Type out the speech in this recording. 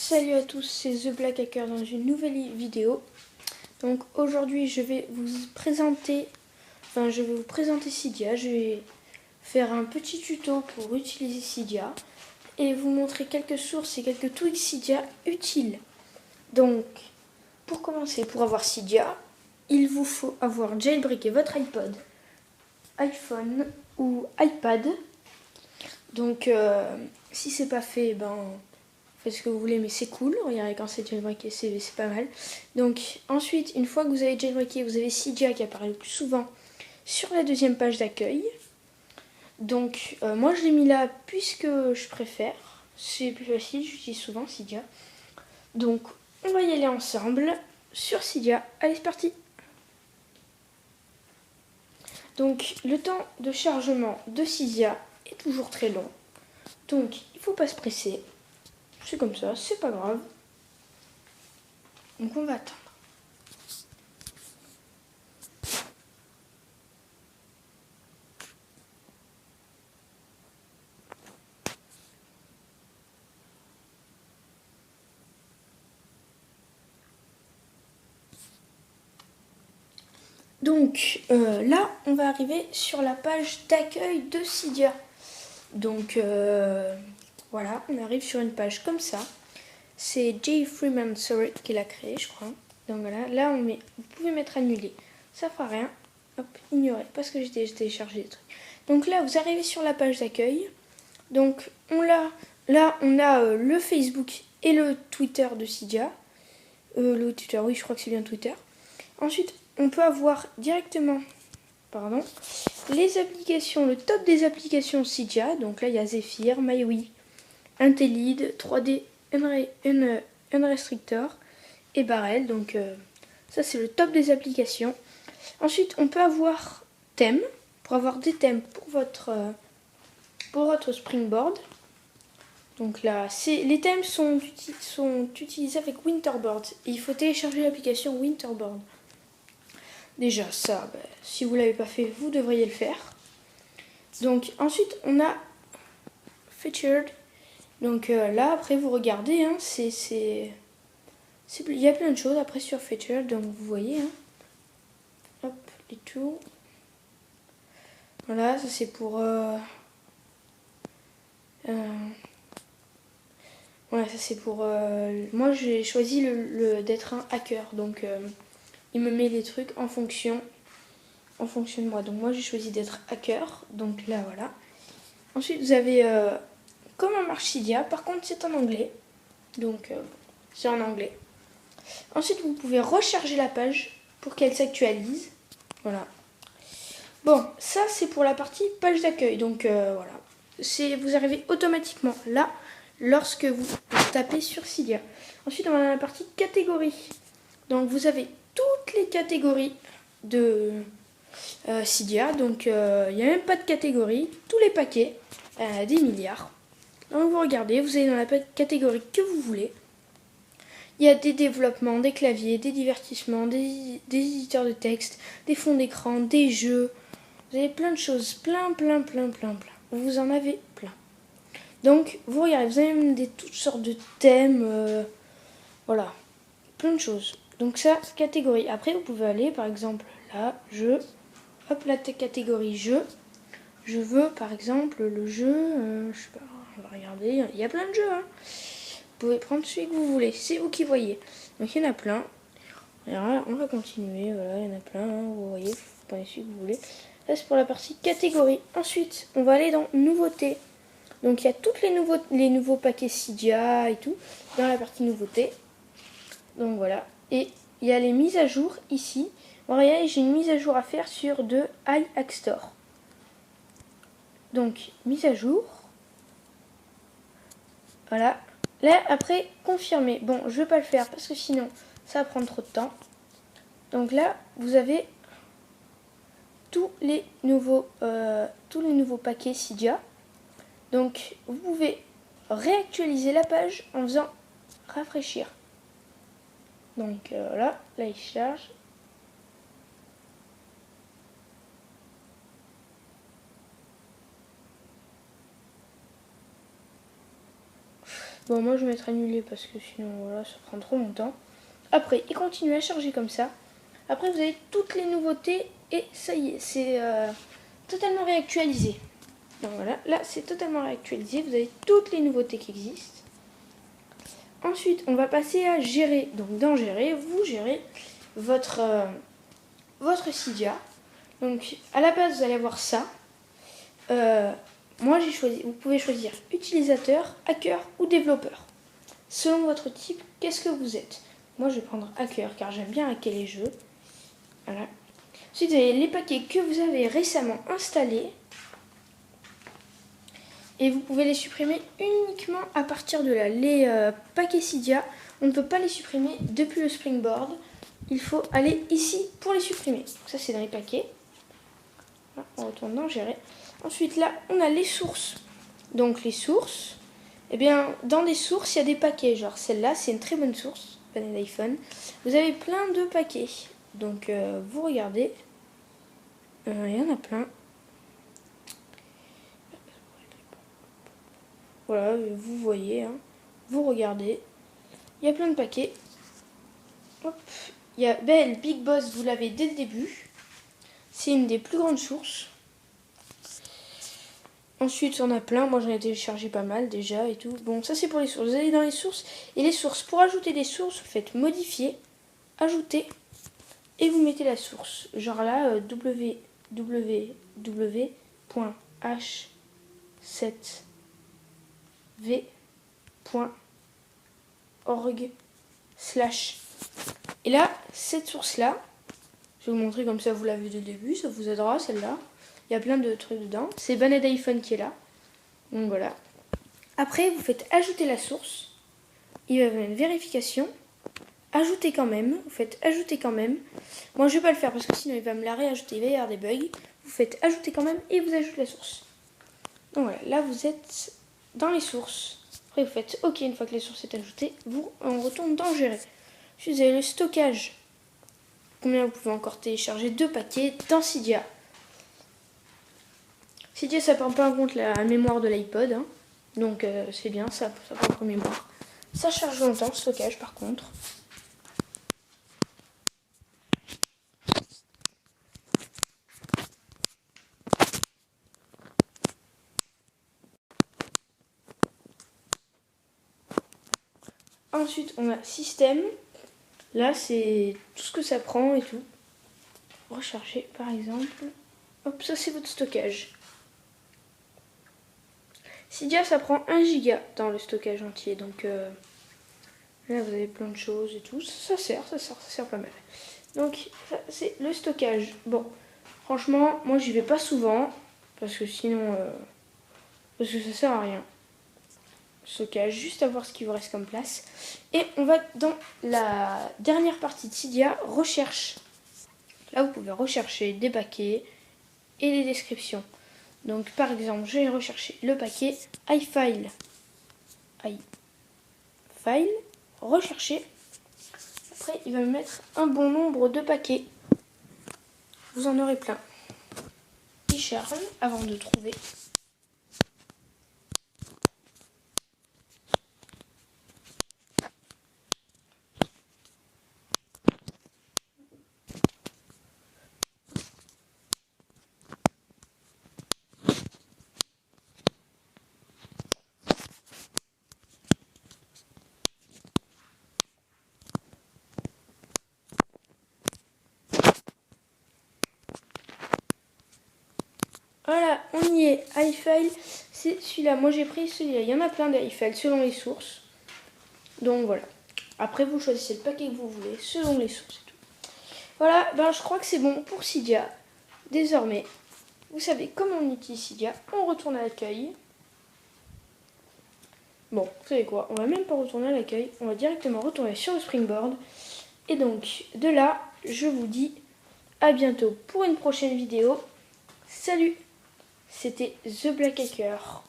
Salut à tous, c'est The Black Hacker dans une nouvelle vidéo. Donc aujourd'hui je vais vous présenter Cydia. Je vais faire un petit tuto pour utiliser Cydia et vous montrer quelques sources et quelques tweaks Cydia utiles. Donc pour commencer, pour avoir Cydia, il vous faut avoir jailbreaké votre iPod, iPhone ou iPad. Donc si c'est pas fait, faites ce que vous voulez, mais c'est cool. Regardez, quand c'est jailbreaké, c'est pas mal. Donc ensuite, une fois que vous avez jailbreaké, vous avez Cydia qui apparaît le plus souvent sur la deuxième page d'accueil. Donc moi je l'ai mis là puisque je préfère. C'est plus facile, j'utilise souvent Cydia. Donc on va y aller ensemble sur Cydia. Allez, c'est parti. Donc le temps de chargement de Cydia est toujours très long. Donc il ne faut pas se presser. C'est comme ça, c'est pas grave. Donc on va attendre. Donc là, on va arriver sur la page d'accueil de Cydia. Donc voilà, on arrive sur une page comme ça. C'est Jay Freeman Surrey qui l'a créé, je crois. Donc voilà, là vous pouvez mettre annulé. Ça fera rien. Hop, ignorer, parce que j'ai téléchargé des trucs. Donc là, vous arrivez sur la page d'accueil. Donc là, on a le Facebook et le Twitter de Cydia. Le Twitter, oui, je crois que c'est bien Twitter. Ensuite, on peut avoir directement les applications, le top des applications Cydia. Donc là, il y a Zephyr, MyWi, Intellid, 3D, Unrestrictor et Barrel. Donc ça, c'est le top des applications. Ensuite, on peut avoir thèmes, pour avoir des thèmes pour votre Springboard. Donc là, les thèmes sont utilisés avec Winterboard. Et il faut télécharger l'application Winterboard. Déjà, ça, si vous ne l'avez pas fait, vous devriez le faire. Donc ensuite, on a Featured. Donc là, après, vous regardez, hein, il y a plein de choses après sur Featured. Donc vous voyez, hein. Hop, les tours. Voilà, ça c'est pour... Voilà, ça c'est pour... moi, j'ai choisi d'être un hacker. Donc il me met les trucs en fonction de moi. Donc moi j'ai choisi d'être hacker. Donc là voilà. Ensuite vous avez comment marche Cydia. Par contre c'est en anglais. Donc c'est en anglais. Ensuite vous pouvez recharger la page pour qu'elle s'actualise. Voilà. Bon, ça c'est pour la partie page d'accueil. Donc voilà. Vous arrivez automatiquement là lorsque vous tapez sur Cydia. Ensuite on a la partie catégorie. Donc vous avez toutes les catégories de Cydia. Donc il n'y a même pas de catégorie. Tous les paquets, des milliards. Donc vous regardez, vous allez dans la catégorie que vous voulez. Il y a des développements, des claviers, des divertissements, des éditeurs de texte, des fonds d'écran, des jeux. Vous avez plein de choses, plein. Vous en avez plein. Donc vous regardez, vous avez même toutes sortes de thèmes, voilà, plein de choses. Donc ça, catégorie. Après, vous pouvez aller, par exemple, là, jeu. Hop, la catégorie jeu. Je veux, par exemple, le jeu. Je sais pas, on va regarder. Il y a plein de jeux. Hein. Vous pouvez prendre celui que vous voulez. C'est vous qui voyez. Donc il y en a plein. Alors, on va continuer. Voilà, il y en a plein. Hein, vous voyez. Vous prenez celui que vous voulez. Ça, c'est pour la partie catégorie. Ensuite, on va aller dans nouveautés. Donc il y a tous les nouveaux paquets Cydia et tout dans la partie nouveautés. Donc voilà. Et il y a les mises à jour ici. Bon, regardez, j'ai une mise à jour à faire sur de iHack Store. Donc, mise à jour. Voilà. Là, après, confirmer. Bon, je ne vais pas le faire parce que sinon, ça va prendre trop de temps. Donc là, vous avez tous les nouveaux paquets Cydia. Donc, vous pouvez réactualiser la page en faisant rafraîchir. Donc là, il charge. Bon, moi je vais mettre annulé parce que sinon voilà, ça prend trop longtemps. Après, il continue à charger comme ça. Après, vous avez toutes les nouveautés et ça y est, c'est totalement réactualisé. Donc voilà, là c'est totalement réactualisé. Vous avez toutes les nouveautés qui existent. Ensuite, on va passer à gérer. Donc dans gérer, vous gérez votre Cydia. Donc à la base, vous allez avoir ça. Moi j'ai choisi, vous pouvez choisir utilisateur, hacker ou développeur. Selon votre type, qu'est-ce que vous êtes? Moi je vais prendre hacker car j'aime bien hacker les jeux. Voilà. Ensuite, vous avez les paquets que vous avez récemment installés. Et vous pouvez les supprimer uniquement à partir de là. Les paquets Cydia, on ne peut pas les supprimer depuis le Springboard. Il faut aller ici pour les supprimer. Donc ça c'est dans les paquets. Voilà, on retourne dans gérer. Ensuite là, on a les sources. Donc les sources, eh bien dans des sources, il y a des paquets. Genre celle-là, c'est une très bonne source, panel d'iPhone. Vous avez plein de paquets. Donc vous regardez, il y en a plein. Voilà, vous voyez, hein. Vous regardez, il y a plein de paquets. Hop. Il y a Big Boss, vous l'avez dès le début. C'est une des plus grandes sources. Ensuite, on a plein. Moi, j'en ai téléchargé pas mal déjà et tout. Bon, ça, c'est pour les sources. Vous allez dans les sources. Et les sources, pour ajouter des sources, vous faites modifier, ajouter, et vous mettez la source. Genre là, www.h7v.org/. Et là, cette source-là, je vais vous montrer comme ça, vous l'avez dès le début, ça vous aidera celle-là. Il y a plein de trucs dedans. C'est Banner d'iPhone qui est là. Donc voilà. Après, vous faites ajouter la source. Il va y avoir une vérification. Ajouter quand même. Vous faites ajouter quand même. Moi, je vais pas le faire parce que sinon, il va me la réajouter. Il va y avoir des bugs. Vous faites ajouter quand même et vous ajoutez la source. Donc voilà. Là, vous êtes dans les sources. Après, vous faites OK une fois que les sources sont ajoutées. On retourne dans gérer. Ensuite, vous avez le stockage. Combien vous pouvez encore télécharger 2 paquets dans Cydia. Cydia, ça prend pas en compte la mémoire de l'iPod, hein. Donc c'est bien, ça prend en mémoire. Ça charge longtemps, le stockage par contre. Ensuite, on a système. Là, c'est tout ce que ça prend et tout. Recharger par exemple. Hop, ça c'est votre stockage. Cydia, ça prend 1 giga dans le stockage entier. Donc là, vous avez plein de choses et tout. Ça sert pas mal. Donc, ça, c'est le stockage. Bon, franchement, moi, j'y vais pas souvent. Parce que sinon... parce que ça sert à rien. Stockage, juste à voir ce qu'il vous reste comme place. Et on va dans la dernière partie de Cydia, recherche. Là, vous pouvez rechercher des paquets et des descriptions. Donc, par exemple, je vais rechercher le paquet iFile. iFile, rechercher. Après, il va me mettre un bon nombre de paquets. Vous en aurez plein. Il charge avant de trouver. Voilà, on y est. iFile, c'est celui-là. Moi, j'ai pris celui-là. Il y en a plein d'iFile selon les sources. Donc, voilà. Après, vous choisissez le paquet que vous voulez selon les sources et tout. Voilà, ben, je crois que c'est bon pour Cydia. Désormais, vous savez comment on utilise Cydia. On retourne à l'accueil. Bon, vous savez quoi? On va même pas retourner à l'accueil. On va directement retourner sur le Springboard. Et donc, de là, je vous dis à bientôt pour une prochaine vidéo. Salut! C'était The Black Hacker.